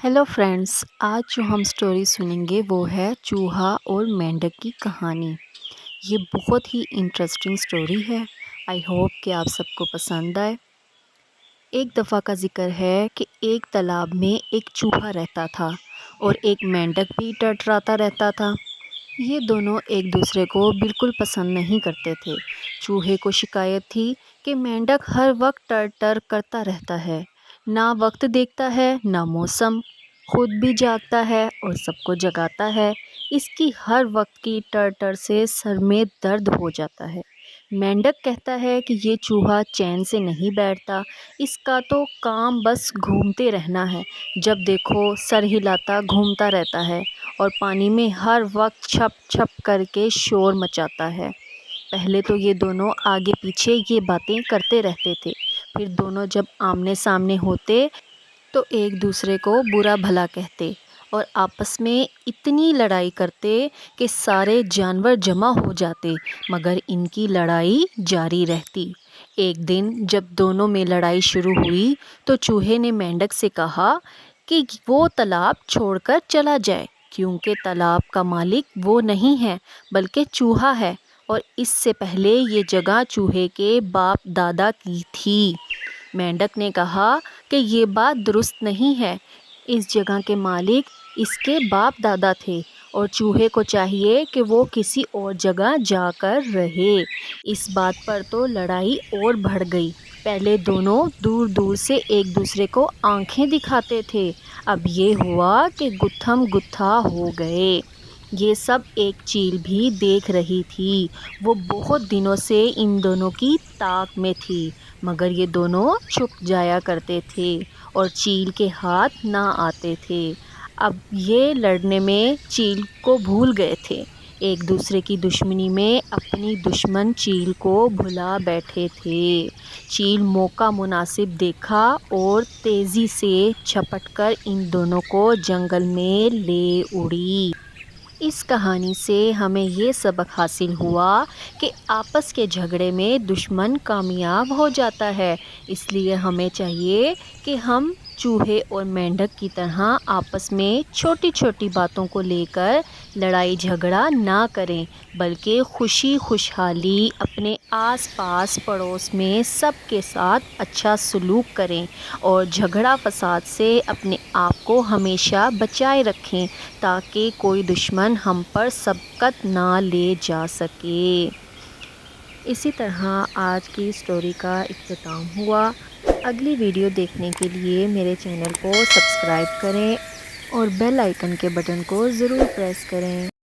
Hello friends, आज जो हम स्टोरी सुनेंगे वो है चूहा और मेंढक की कहानी। ये बहुत ही इंटरेस्टिंग स्टोरी है। आई होप कि आप सबको पसंद आए। एक दफ़ा का ज़िक्र है कि एक तालाब में एक चूहा रहता था और एक मेंढक भी टटराता रहता था। ये दोनों एक दूसरे को बिल्कुल पसंद नहीं करते थे। चूहे को शिकायत थी कि मेंढक हर वक्त टर टर करता रहता है, ना वक्त देखता है ना मौसम, खुद भी जागता है और सबको जगाता है। इसकी हर वक्त की टर टर से सर में दर्द हो जाता है। मेंढक कहता है कि ये चूहा चैन से नहीं बैठता, इसका तो काम बस घूमते रहना है। जब देखो सर हिलाता घूमता रहता है और पानी में हर वक्त छप छप करके शोर मचाता है। पहले तो ये दोनों आगे पीछे ये बातें करते रहते थे, फिर दोनों जब आमने सामने होते तो एक दूसरे को बुरा भला कहते और आपस में इतनी लड़ाई करते कि सारे जानवर जमा हो जाते, मगर इनकी लड़ाई जारी रहती। एक दिन जब दोनों में लड़ाई शुरू हुई तो चूहे ने मेंढक से कहा कि वो तालाब छोड़कर चला जाए, क्योंकि तालाब का मालिक वो नहीं है बल्कि चूहा है, और इससे पहले ये जगह चूहे के बाप दादा की थी। मेंढक ने कहा कि ये बात दुरुस्त नहीं है, इस जगह के मालिक इसके बाप दादा थे और चूहे को चाहिए कि वो किसी और जगह जाकर रहे। इस बात पर तो लड़ाई और बढ़ गई। पहले दोनों दूर दूर से एक दूसरे को आंखें दिखाते थे, अब ये हुआ कि गुत्थम गुत्था हो गए। ये सब एक चील भी देख रही थी। वो बहुत दिनों से इन दोनों की ताक में थी, मगर ये दोनों छुप जाया करते थे और चील के हाथ ना आते थे। अब ये लड़ने में चील को भूल गए थे। एक दूसरे की दुश्मनी में अपनी दुश्मन चील को भुला बैठे थे। चील मौका मुनासिब देखा और तेज़ी से झपटकर इन दोनों को जंगल में ले उड़ी। इस कहानी से हमें ये सबक हासिल हुआ कि आपस के झगड़े में दुश्मन कामयाब हो जाता है। इसलिए हमें चाहिए कि हम चूहे और मेंढक की तरह आपस में छोटी छोटी बातों को लेकर लड़ाई झगड़ा ना करें, बल्कि खुशी खुशहाली अपने आस पास पड़ोस में सबके साथ अच्छा सलूक करें और झगड़ा फसाद से अपने आप को हमेशा बचाए रखें, ताकि कोई दुश्मन हम पर सबकत ना ले जा सके। इसी तरह आज की स्टोरी का इख्तिताम हुआ। अगली वीडियो देखने के लिए मेरे चैनल को सब्सक्राइब करें और बेल आइकन के बटन को ज़रूर प्रेस करें।